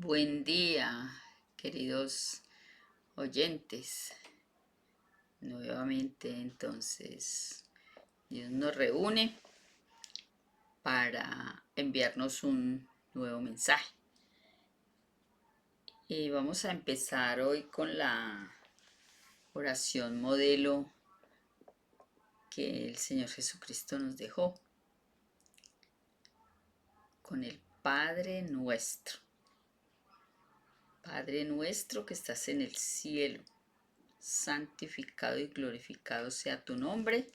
Buen día, queridos oyentes. Nuevamente, entonces, Dios nos reúne para enviarnos un nuevo mensaje. Y vamos a empezar hoy con la oración modelo que el Señor Jesucristo nos dejó, con el Padre nuestro. Padre nuestro que estás en el cielo, santificado y glorificado sea tu nombre,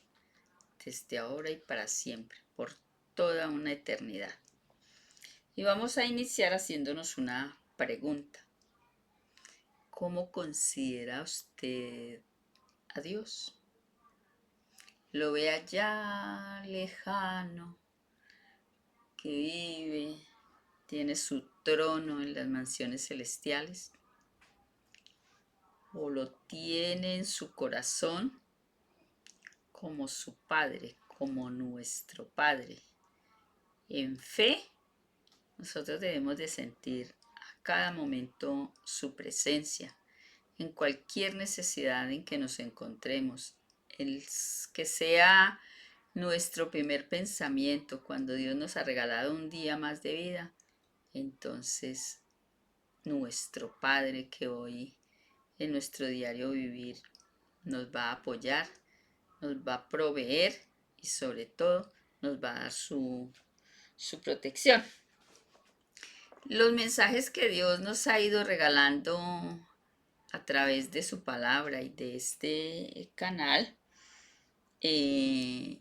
desde ahora y para siempre, por toda una eternidad. Y vamos a iniciar haciéndonos una pregunta. ¿Cómo considera usted a Dios? ¿Lo ve allá lejano, que vive, tiene su trono en las mansiones celestiales? ¿O lo tiene en su corazón como su Padre, como nuestro Padre? En fe, nosotros debemos de sentir a cada momento su presencia, en cualquier necesidad en que nos encontremos. El que sea nuestro primer pensamiento cuando Dios nos ha regalado un día más de vida, entonces nuestro Padre que hoy en nuestro diario vivir nos va a apoyar, nos va a proveer y sobre todo nos va a dar su protección. Los mensajes que Dios nos ha ido regalando a través de su palabra y de este canal, eh,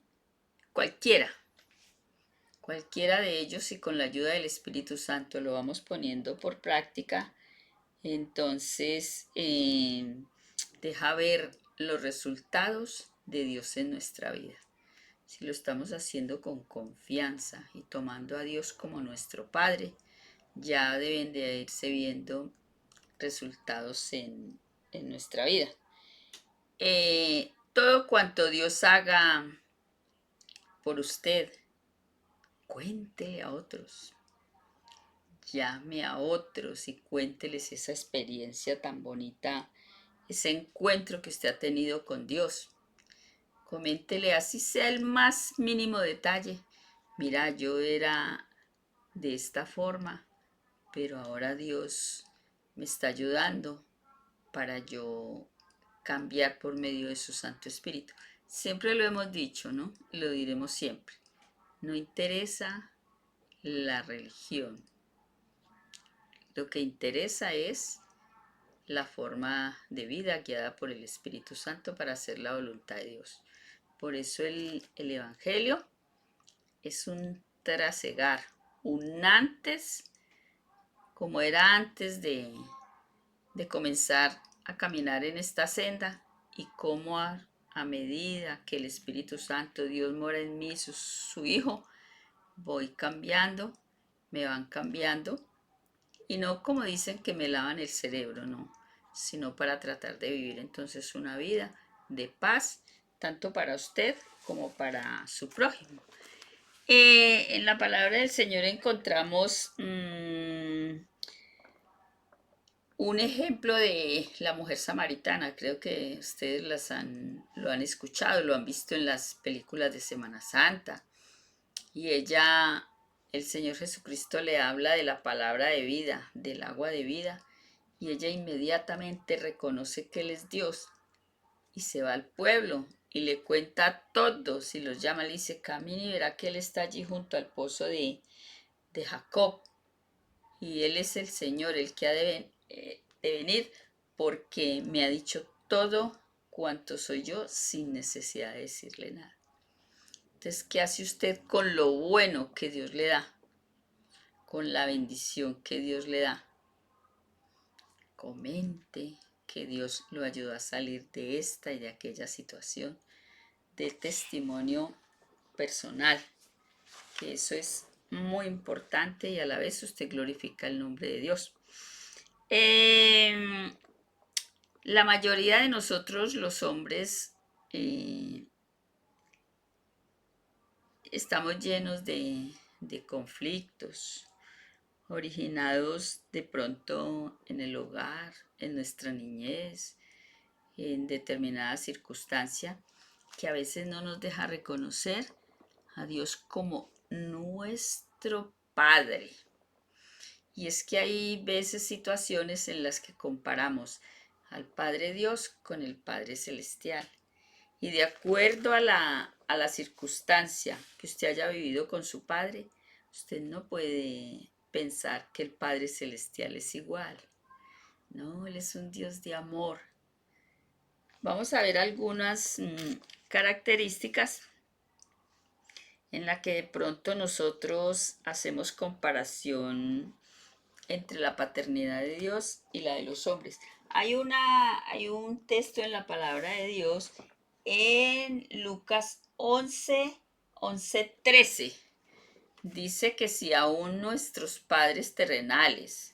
cualquiera, cualquiera de ellos, y con la ayuda del Espíritu Santo lo vamos poniendo por práctica, entonces deja ver los resultados de Dios en nuestra vida. Si lo estamos haciendo con confianza y tomando a Dios como nuestro Padre, ya deben de irse viendo resultados en nuestra vida. Todo cuanto Dios haga por usted, cuéntele a otros, llame a otros y cuénteles esa experiencia tan bonita, ese encuentro que usted ha tenido con Dios. Coméntele así sea el más mínimo detalle. Mira, yo era de esta forma, pero ahora Dios me está ayudando para yo cambiar por medio de su Santo Espíritu. Siempre lo hemos dicho, ¿no? Y lo diremos siempre. No interesa la religión. Lo que interesa es la forma de vida guiada por el Espíritu Santo para hacer la voluntad de Dios. Por eso el Evangelio es un trasegar, un antes, como era antes de comenzar a caminar en esta senda, y cómo a medida que el Espíritu Santo, Dios mora en mí, su Hijo, voy cambiando, me van cambiando, y no como dicen que me lavan el cerebro, no, sino para tratar de vivir entonces una vida de paz, tanto para usted como para su prójimo. En la palabra del Señor encontramos un ejemplo de la mujer samaritana. Creo que ustedes lo han escuchado, lo han visto en las películas de Semana Santa. Y ella, el Señor Jesucristo le habla de la palabra de vida, del agua de vida. Y ella inmediatamente reconoce que Él es Dios y se va al pueblo y le cuenta a todos y los llama, le dice, camine y verá que Él está allí junto al pozo de Jacob. Y Él es el Señor, el que ha de venir, porque me ha dicho todo cuanto soy yo sin necesidad de decirle nada. Entonces, ¿qué hace usted con lo bueno que Dios le da? Con la bendición que Dios le da. Comente que Dios lo ayudó a salir de esta y de aquella situación, de testimonio personal, que eso es muy importante, y a la vez usted glorifica el nombre de Dios. La mayoría de nosotros los hombres estamos llenos de conflictos, originados de pronto en el hogar, en nuestra niñez, en determinada circunstancia, que a veces no nos deja reconocer a Dios como nuestro Padre. Y es que hay veces situaciones en las que comparamos al Padre Dios con el Padre Celestial. Y de acuerdo a la circunstancia que usted haya vivido con su Padre, usted no puede pensar que el Padre Celestial es igual. No, Él es un Dios de amor. Vamos a ver algunas características en las que de pronto nosotros hacemos comparación entre la paternidad de Dios y la de los hombres. Hay un texto en la palabra de Dios en Lucas 11:13. Dice que si aún nuestros padres terrenales,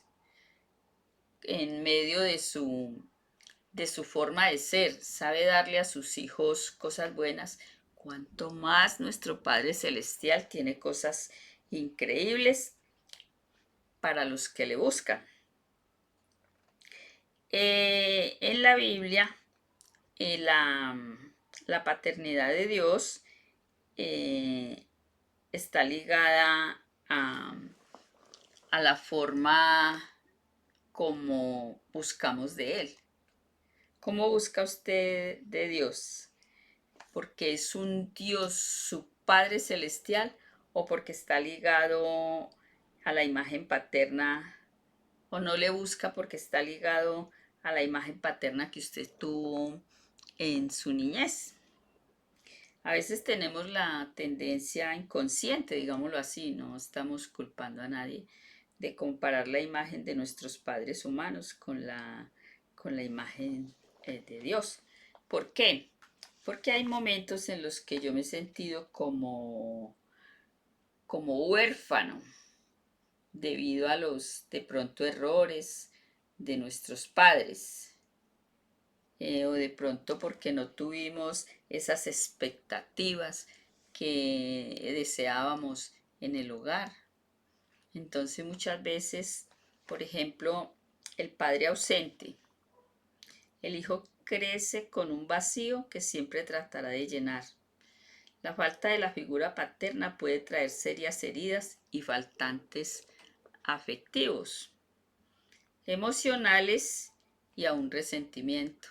en medio de su forma de ser, sabe darle a sus hijos cosas buenas, cuanto más nuestro Padre Celestial tiene cosas increíbles para los que le buscan. En la Biblia, la paternidad de Dios está ligada a la forma como buscamos de Él. ¿Cómo busca usted de Dios? ¿Porque es un Dios su Padre Celestial o porque está ligado a la imagen paterna, o no le busca porque está ligado a la imagen paterna que usted tuvo en su niñez? A veces tenemos la tendencia inconsciente, digámoslo así, no estamos culpando a nadie, de comparar la imagen de nuestros padres humanos con la imagen de Dios. ¿Por qué? Porque hay momentos en los que yo me he sentido como huérfano debido a los de pronto errores de nuestros padres. O de pronto porque no tuvimos esas expectativas que deseábamos en el hogar. Entonces muchas veces, por ejemplo, el padre ausente, el hijo crece con un vacío que siempre tratará de llenar. La falta de la figura paterna puede traer serias heridas y faltantes afectivos, emocionales y aún resentimiento.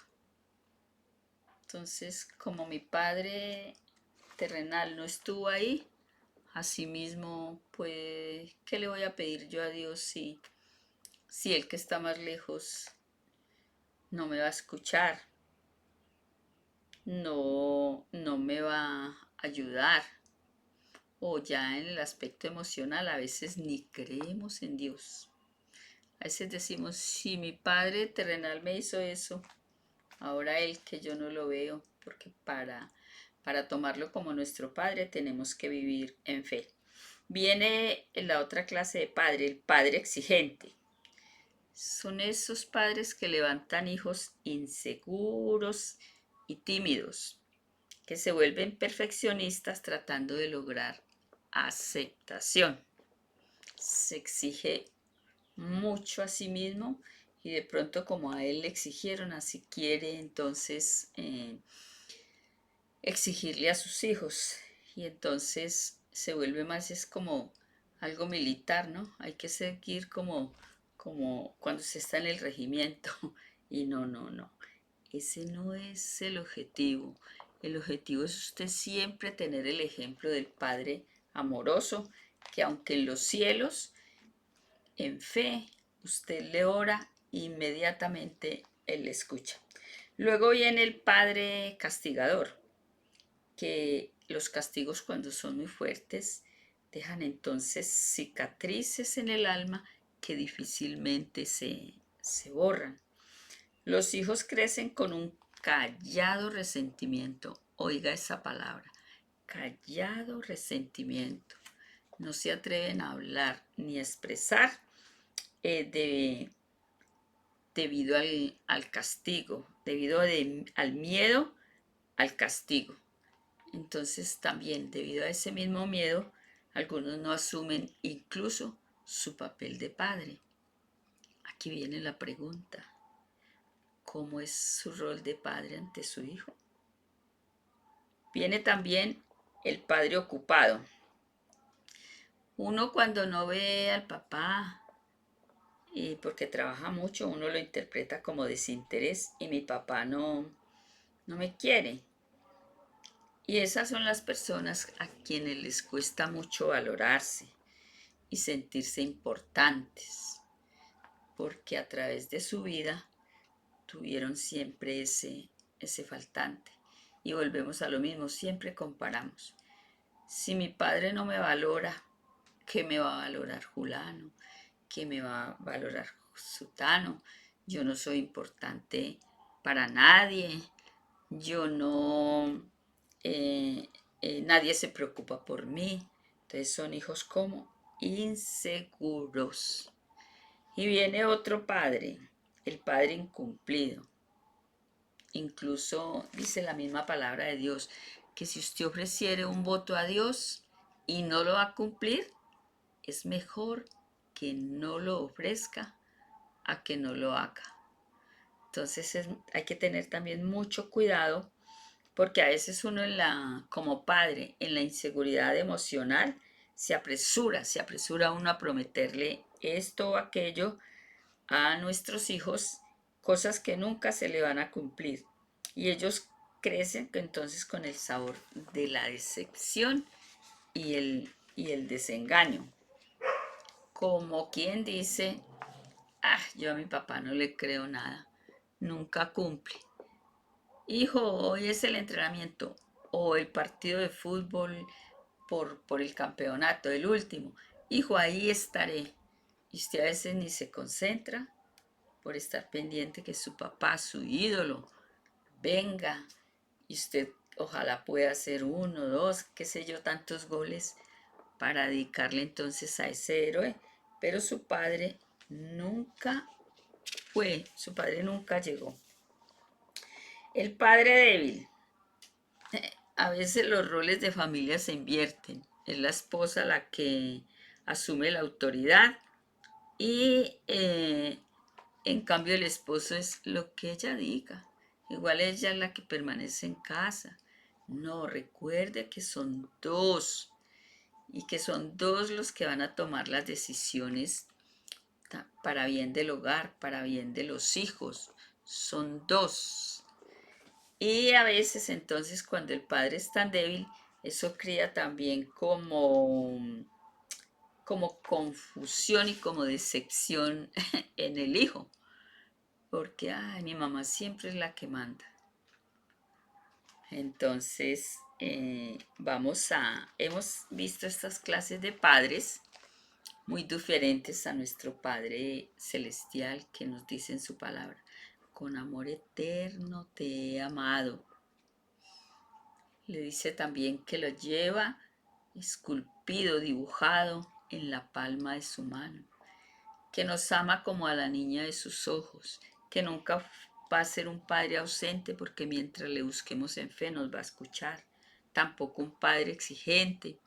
Entonces, como mi padre terrenal no estuvo ahí, asimismo, pues, ¿qué le voy a pedir yo a Dios si el que está más lejos no me va a escuchar, no me va a ayudar? O ya en el aspecto emocional, a veces ni creemos en Dios. A veces decimos, si mi padre terrenal me hizo eso, ahora él que yo no lo veo, porque para tomarlo como nuestro padre tenemos que vivir en fe. Viene la otra clase de padre, el padre exigente. Son esos padres que levantan hijos inseguros y tímidos, que se vuelven perfeccionistas tratando de lograr aceptación. Se exige mucho a sí mismo y de pronto como a él le exigieron, así quiere entonces exigirle a sus hijos. Y entonces se vuelve más, es como algo militar, ¿no? Hay que seguir como cuando se está en el regimiento. Y no. Ese no es el objetivo. El objetivo es usted siempre tener el ejemplo del Padre amoroso, que aunque en los cielos, en fe, usted le ora, inmediatamente Él le escucha. Luego viene el Padre castigador, que los castigos cuando son muy fuertes dejan entonces cicatrices en el alma que difícilmente se borran. Los hijos crecen con un callado resentimiento. Oiga esa palabra, callado resentimiento. No se atreven a hablar ni a expresar debido al castigo, debido al miedo al castigo. Entonces también debido a ese mismo miedo, algunos no asumen incluso su papel de padre. Aquí viene la pregunta: ¿cómo es su rol de padre ante su hijo? Viene también el padre ocupado. Uno cuando no ve al papá y porque trabaja mucho, uno lo interpreta como desinterés y mi papá no me quiere. Y esas son las personas a quienes les cuesta mucho valorarse y sentirse importantes, porque a través de su vida tuvieron siempre ese faltante. Y volvemos a lo mismo, siempre comparamos. Si mi padre no me valora, ¿qué me va a valorar Julano? ¿Qué me va a valorar Sutano? Yo no soy importante para nadie. Yo no, nadie se preocupa por mí. Entonces son hijos como inseguros. Y viene otro padre, el padre incumplido. Incluso dice la misma palabra de Dios, que si usted ofreciere un voto a Dios y no lo va a cumplir, es mejor que no lo ofrezca a que no lo haga. Entonces hay que tener también mucho cuidado, porque a veces uno como padre, en la inseguridad emocional, se apresura uno a prometerle esto o aquello a nuestros hijos, cosas que nunca se le van a cumplir. Y ellos crecen entonces con el sabor de la decepción y el desengaño. Como quien dice, yo a mi papá no le creo nada, nunca cumple. Hijo, hoy es el entrenamiento o el partido de fútbol por el campeonato, el último. Hijo, ahí estaré. Y usted a veces ni se concentra por estar pendiente que su papá, su ídolo, venga y usted ojalá pueda hacer 1, 2, qué sé yo, tantos goles para dedicarle entonces a ese héroe, pero su padre nunca su padre nunca llegó. El padre débil. A veces los roles de familia se invierten. Es la esposa la que asume la autoridad y en cambio el esposo es lo que ella diga. Igual ella es la que permanece en casa. No, recuerde que son dos y que son dos los que van a tomar las decisiones para bien del hogar, para bien de los hijos. Son dos. Y a veces entonces cuando el padre es tan débil, eso crea también como confusión y como decepción en el hijo. Porque, mi mamá siempre es la que manda. Entonces, hemos visto estas clases de padres muy diferentes a nuestro Padre Celestial que nos dice en su palabra: con amor eterno te he amado. Le dice también que lo lleva esculpido, dibujado en la palma de su mano, que nos ama como a la niña de sus ojos, que nunca va a ser un padre ausente porque mientras le busquemos en fe nos va a escuchar. Tampoco un padre exigente,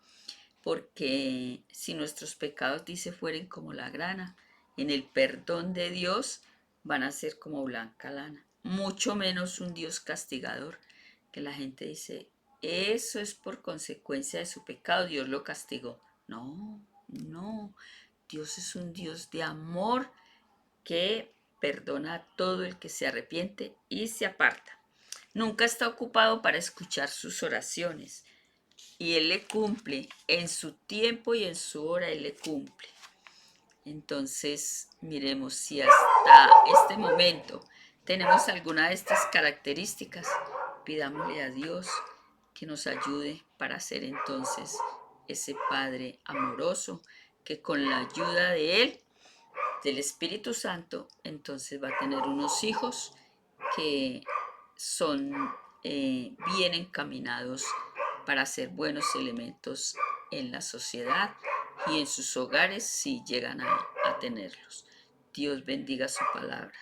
porque si nuestros pecados, dice, fueren como la grana, en el perdón de Dios van a ser como blanca lana. Mucho menos un Dios castigador, que la gente dice, eso es por consecuencia de su pecado, Dios lo castigó. No, no, Dios es un Dios de amor que perdona a todo el que se arrepiente y se aparta. Nunca está ocupado para escuchar sus oraciones y Él le cumple en su tiempo y en su hora, Él le cumple. Entonces, miremos si hasta este momento tenemos alguna de estas características. Pidámosle a Dios que nos ayude para ser entonces ese Padre amoroso que con la ayuda de Él, del Espíritu Santo, entonces va a tener unos hijos que son bien encaminados para ser buenos elementos en la sociedad y en sus hogares si llegan a tenerlos. Dios bendiga su palabra.